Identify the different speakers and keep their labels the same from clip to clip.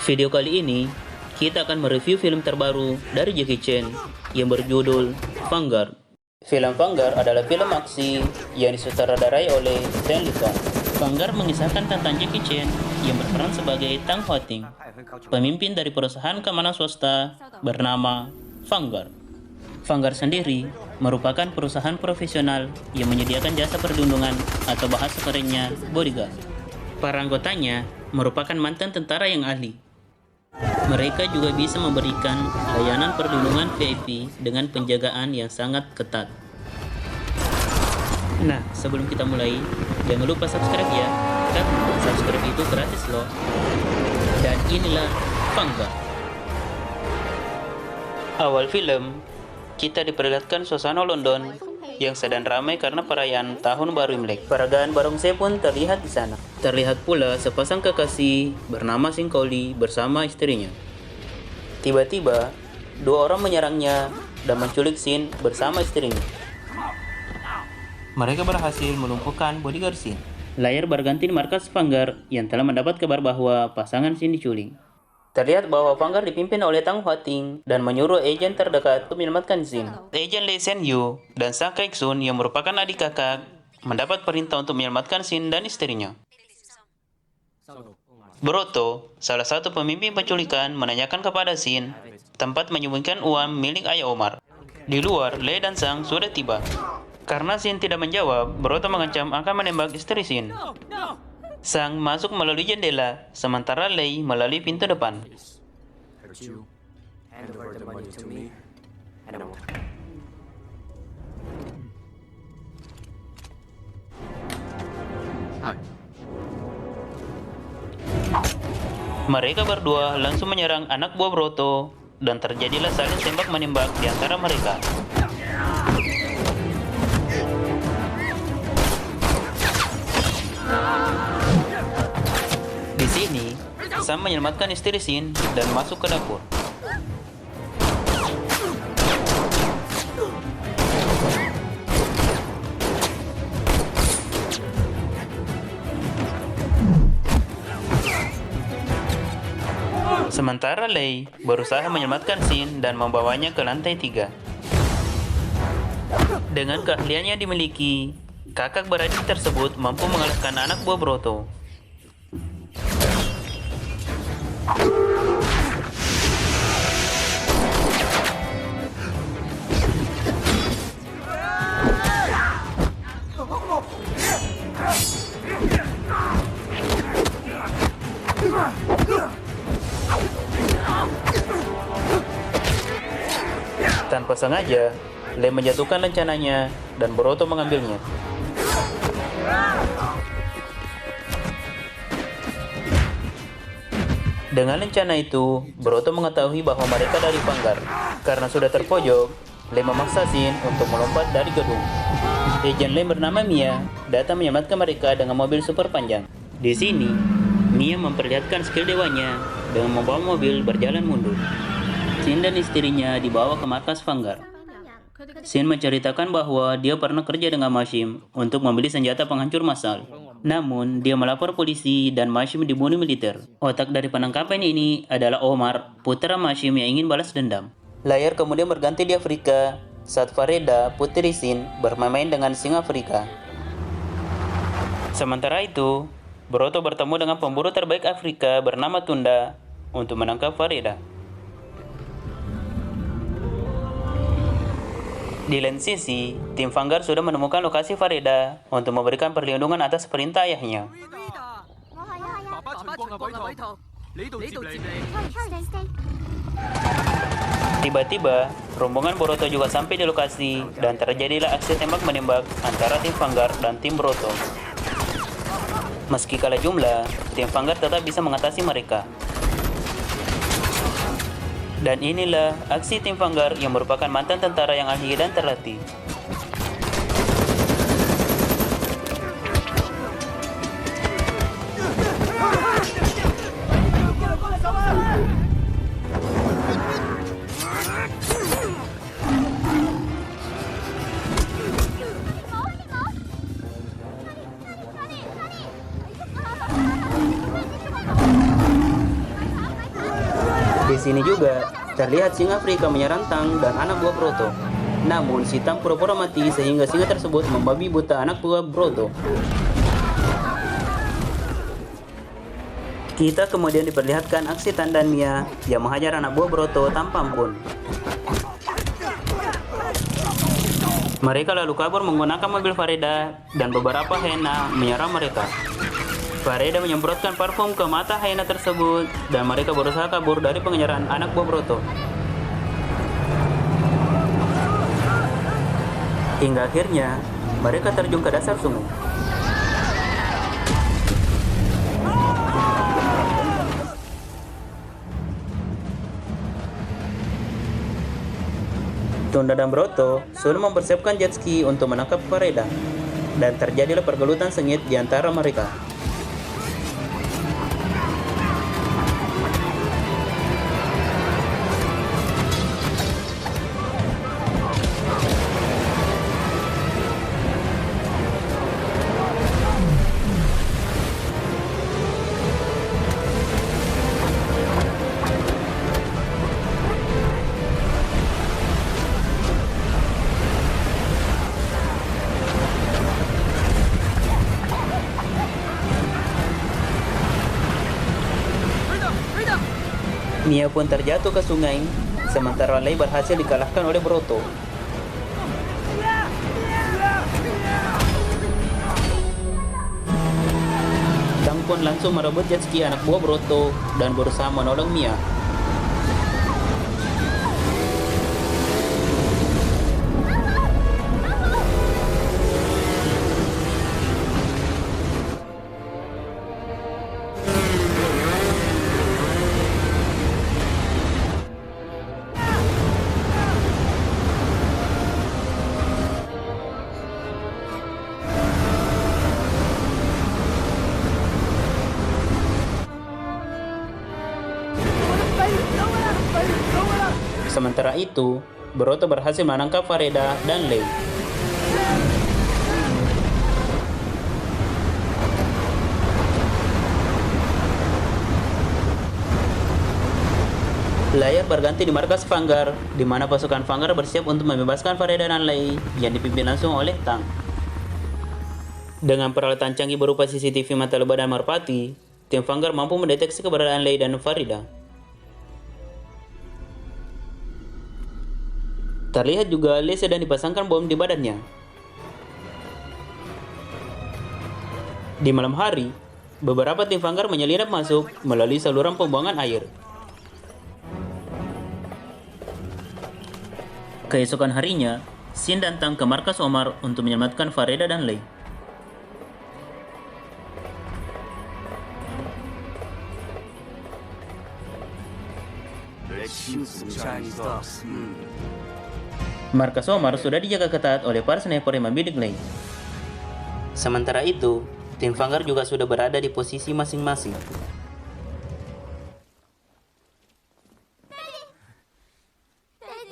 Speaker 1: Video kali ini, kita akan mereview film terbaru dari Jackie Chan yang berjudul Vanguard. Film Vanguard adalah film aksi yang disutradarai oleh Stanley Kong. Vanguard mengisahkan tentang Jackie Chan yang berperan sebagai Tang Ho Ting, pemimpin dari perusahaan keamanan swasta bernama Vanguard. Vanguard sendiri merupakan perusahaan profesional yang menyediakan jasa perlindungan atau bahasa kerennya bodyguard. Para anggotanya merupakan mantan tentara yang ahli. Mereka juga bisa memberikan layanan perlindungan VIP dengan penjagaan yang sangat ketat. Nah, sebelum kita mulai, jangan lupa subscribe ya, kan subscribe itu gratis loh. Dan inilah Vanguard. Awal film, kita diperlihatkan suasana London yang sedang ramai karena perayaan Tahun Baru Imlek. Peragaan barongsai pun terlihat di sana. Terlihat pula sepasang kekasih bernama Singkoli bersama istrinya. Tiba-tiba, dua orang menyerangnya dan menculik Sin bersama istrinya. Mereka berhasil melumpuhkan bodyguard Sin. Layar berganti di markas Vanguard yang telah mendapat kabar bahwa pasangan Sin diculik. Terlihat bahwa Vanguard dipimpin oleh Tang Ho Ting dan menyuruh agen terdekat untuk menyelamatkan Sin. Agen Lee Sen Yu dan Sang Kaik Sun yang merupakan adik kakak mendapat perintah untuk menyelamatkan Sin dan istrinya. Broto, salah satu pemimpin penculikan, menanyakan kepada Sin tempat menyembunyikan uang milik ayah Omar. Di luar, Lee dan Sang sudah tiba. Karena Sin tidak menjawab, Broto mengancam akan menembak istri Sin. Sang masuk melalui jendela, sementara Lei melalui pintu depan. Mereka berdua langsung menyerang anak buah Broto, dan terjadilah saling tembak-menembak di antara mereka. Di sini, Sam menyelamatkan istri Sin dan masuk ke dapur. Sementara Lei berusaha menyelamatkan Sin dan membawanya ke lantai 3. Dengan keahlian yang dimiliki, kakak beradik tersebut mampu mengalahkan anak buah Broto. Tanpa sengaja, Lee menjatuhkan lencananya dan Broto mengambilnya. Dengan lencana itu, Broto mengetahui bahwa mereka dari Vanguard. Karena sudah terpojok, Lee memaksa Sin untuk melompat dari gedung. Agen Lee bernama Mia datang menyelamatkan mereka dengan mobil super panjang. Di sini, Mia memperlihatkan skill dewanya dengan membawa mobil berjalan mundur. Sin dan istrinya dibawa ke markas Vanguard. Sin menceritakan bahwa dia pernah kerja dengan Mashim untuk membeli senjata penghancur massal. Namun, dia melapor polisi dan Mashim dibunuh militer. Otak dari penangkapan ini adalah Omar, putra Mashim yang ingin balas dendam. Layar kemudian berganti di Afrika saat Fareda, putri Sin, bermain dengan singa Afrika. Sementara itu, Broto bertemu dengan pemburu terbaik Afrika bernama Tunda untuk menangkap Fareda. Di lain sisi, tim Vanguard sudah menemukan lokasi Fareda untuk memberikan perlindungan atas perintah ayahnya. Tiba-tiba, rombongan Broto juga sampai di lokasi dan terjadilah aksi tembak-menembak antara tim Vanguard dan tim Broto. Meski kalah jumlah, tim Vanguard tetap bisa mengatasi mereka. Dan inilah aksi tim Vanguard yang merupakan mantan tentara yang ahli dan terlatih. Di sini juga terlihat singa Afrika menyerang Tang dan anak buah Broto. Namun si Tang pura-pura mati sehingga singa tersebut membabi buta anak buah Broto. Kita kemudian diperlihatkan aksi Tan dan Mia yang menghajar anak buah Broto tanpa ampun. Mereka lalu kabur menggunakan mobil Farida dan beberapa hyena menyerang mereka. Farida menyemprotkan parfum ke mata hyena tersebut dan mereka berusaha kabur dari pengejaran anak buah Broto. Hingga akhirnya mereka terjun ke dasar sungai. Tunda dan Broto sudah mempersiapkan jet ski untuk menangkap Farida, dan terjadilah pergelutan sengit di antara mereka. Mia pun terjatuh ke sungai, sementara Lei berhasil dikalahkan oleh Broto. Tang pun langsung merebut jet ski anak buah Broto dan berusaha menolong Mia. Sementara itu, Broto berhasil menangkap Farida dan Lei. Layar berganti di markas Vanguard, di mana pasukan Vanguard bersiap untuk membebaskan Farida dan Lei yang dipimpin langsung oleh Tang. Dengan peralatan canggih berupa CCTV mata lebah dan merpati, tim Vanguard mampu mendeteksi keberadaan Lei dan Farida. Terlihat juga Lei sedang dipasangkan bom di badannya. Di malam hari, beberapa tim Vanguard menyelinap masuk melalui saluran pembuangan air. Keesokan harinya, Xin datang ke markas Omar untuk menyelamatkan Farida dan Lei. Markas Omar sudah dijaga ketat oleh para sniper yang membidik Lei. Sementara itu, tim Vanguard juga sudah berada di posisi masing-masing.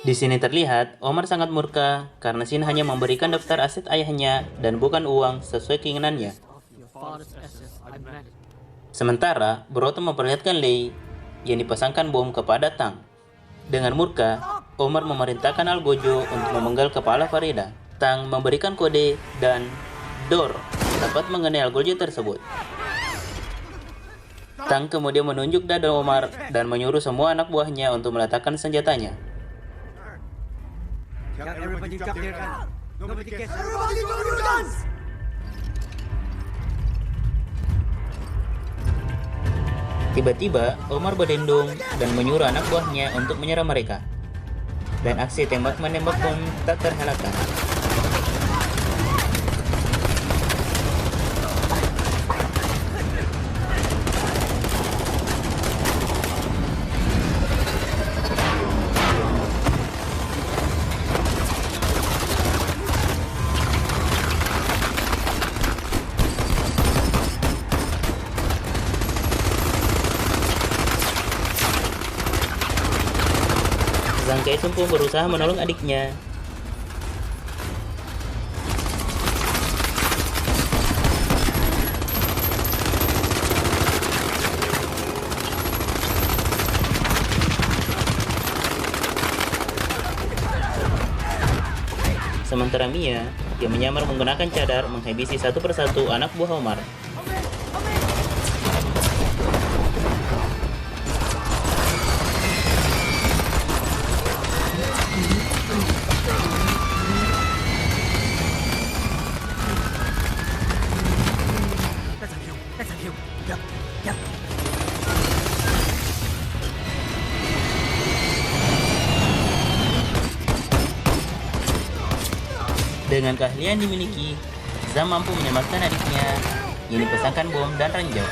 Speaker 1: Di sini terlihat Omar sangat murka karena Xin hanya memberikan daftar aset ayahnya dan bukan uang sesuai keinginannya. Sementara Broto memperlihatkan Lei yang dipasangkan bom kepada Tang. Dengan murka, Omar memerintahkan Algojo untuk memenggal kepala Farida. Tang memberikan kode dan Dor dapat mengenai Algojo tersebut. Tang kemudian menunjuk dada Omar dan menyuruh semua anak buahnya untuk meletakkan senjatanya. Tiba-tiba, Omar berdendung dan menyuruh anak buahnya untuk menyerang mereka. Dan aksi tembak-menembak pun tak terelakkan. Zhang Kaisung pun berusaha menolong adiknya. Sementara Mia yang menyamar menggunakan cadar menghabisi satu persatu anak buah Omar. Dengan keahlian dimiliki, Zam mampu menyelamatkan adiknya yang dipasangkan bom dan ranjau.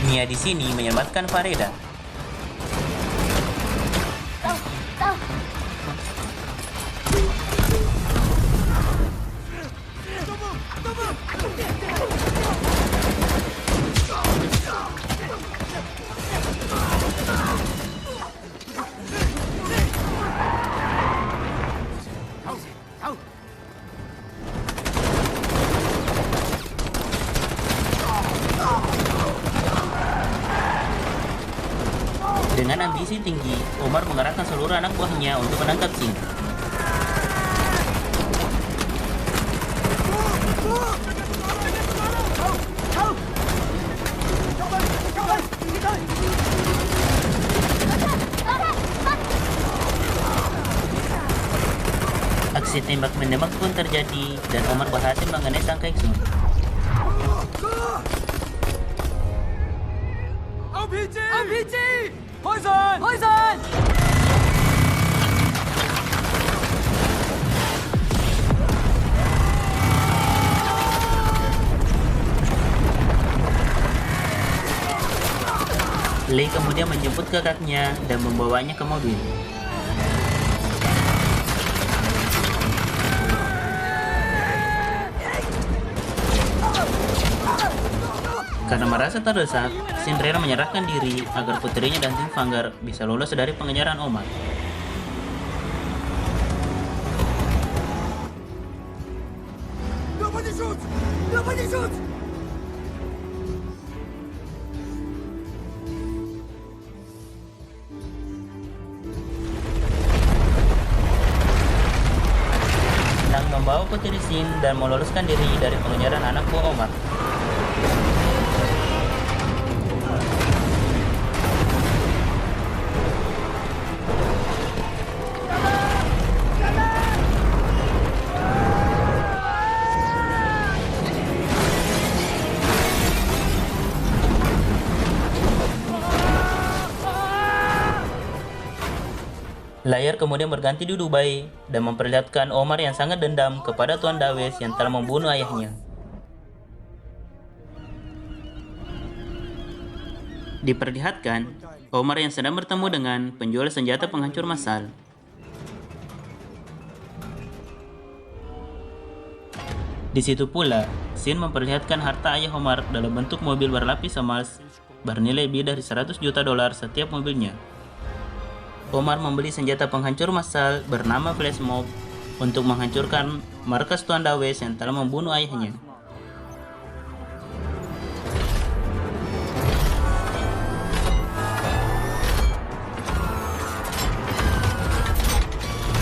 Speaker 1: Mia di sini menyelamatkan Fareda. Dengan ambisi tinggi, Omar mengerahkan seluruh anak buahnya untuk menangkap Sin. Aksi tembak-menembak pun terjadi dan Omar berhasil mengenai sang Kaixun.
Speaker 2: RPG! Poison!
Speaker 1: Lei kemudian menjemput kakaknya dan membawanya ke mobil. Karena merasa terdesak, Cinderella menyerahkan diri agar putrinya dan tim Vanguard bisa lolos dari pengejaran Omar. Nang membawa putri Sin dan meloloskan diri dari pengejaran anak buah Omar. Layar kemudian berganti di Dubai dan memperlihatkan Omar yang sangat dendam kepada Tuan Dawes yang telah membunuh ayahnya. Diperlihatkan, Omar yang sedang bertemu dengan penjual senjata penghancur massal. Di situ pula, Sin memperlihatkan harta ayah Omar dalam bentuk mobil berlapis emas bernilai lebih dari $100 juta setiap mobilnya. Omar membeli senjata penghancur massal bernama Flash Mob untuk menghancurkan markas Tuan Dawes yang telah membunuh ayahnya.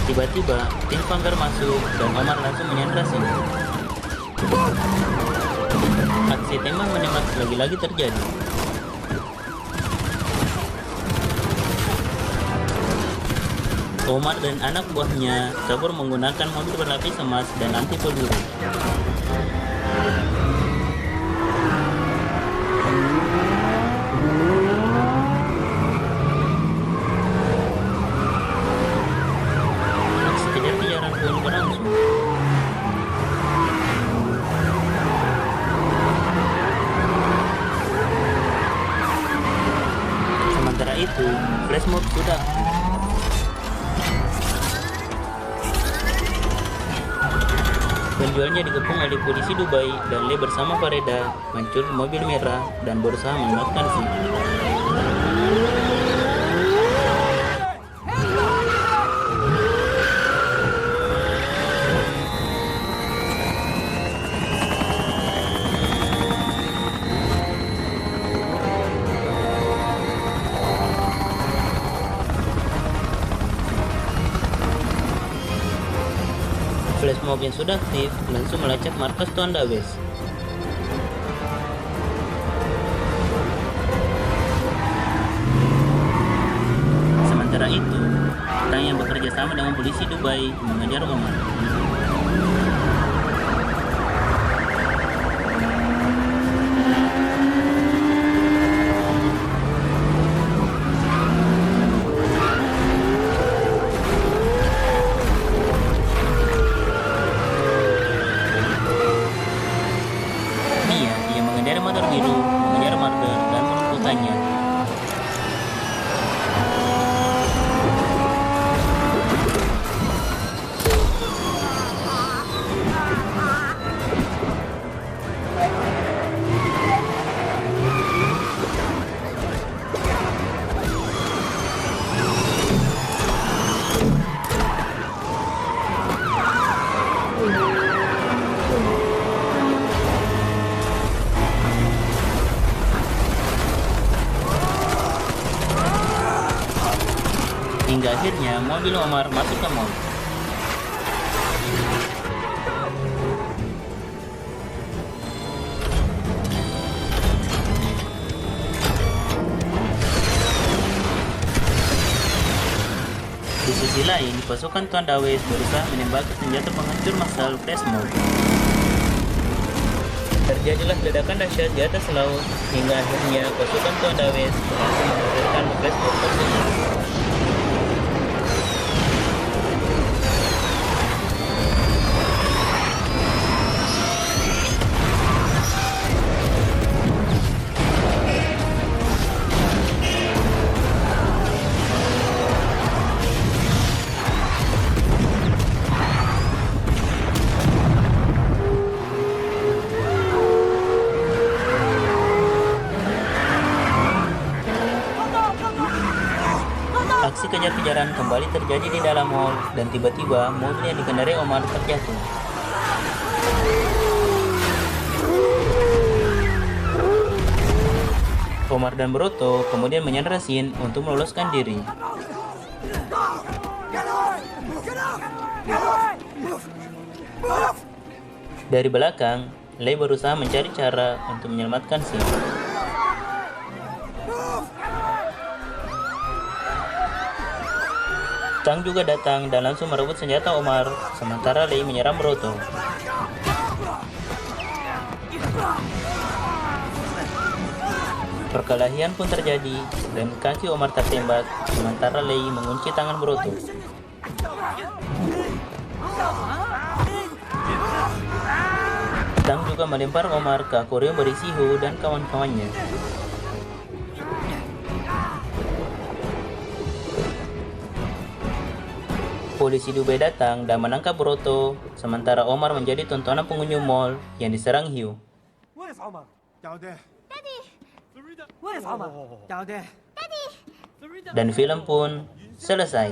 Speaker 1: Tiba-tiba, tim Vanguard masuk dan Omar langsung menyandra Sin. Aksi tembak menembak lagi-lagi terjadi. Omar dan anak buahnya kabur menggunakan mobil berlapis emas dan anti peluru. Aksi kejar-kejaran pun berlangsung. Sementara itu, Flash Mob sudah aktif. Penjualnya dikepung oleh polisi Dubai dan Lei bersama Fareda mencuri mobil merah dan berusaha menyelamatkan Sin. Flash mob yang sudah aktif langsung melacak markas Tuan Dawes. Sementara itu, Tang yang bekerja sama dengan polisi Dubai mengejar Omar. Dia mengendarai motor biru, mengejar marker dan melumpuhkannya. Hingga akhirnya mobil Omar masuk ke mall. Di sisi lain, pasukan Tuan Dawes berusaha menembaki senjata penghancur massal Flash Mob. Terjadilah ledakan dahsyat di atas laut, hingga akhirnya pasukan Tuan Dawes berhasil menghadirkan Flash Mob tersebut. Aksi kejar-kejaran kembali terjadi di dalam mall dan tiba-tiba mobil yang dikendarai Omar terjatuh. Omar dan Broto kemudian menyandra Shin untuk meloloskan diri. Dari belakang, Lei berusaha mencari cara untuk menyelamatkan Shin. Tang juga datang dan langsung merebut senjata Omar, sementara Lei menyerang Broto. Perkelahian pun terjadi dan kaki Omar tertembak, sementara Lei mengunci tangan Broto. Tang juga melempar Omar ke akuarium berisi Hu dan kawan-kawannya. Polisi Dubai datang dan menangkap Broto, sementara Omar menjadi tontonan pengunjung mall yang diserang hiu.
Speaker 2: Where is Omar?
Speaker 3: Down there.
Speaker 2: Where is Omar?
Speaker 3: Down there.
Speaker 2: Sarita.
Speaker 1: Dan film pun selesai.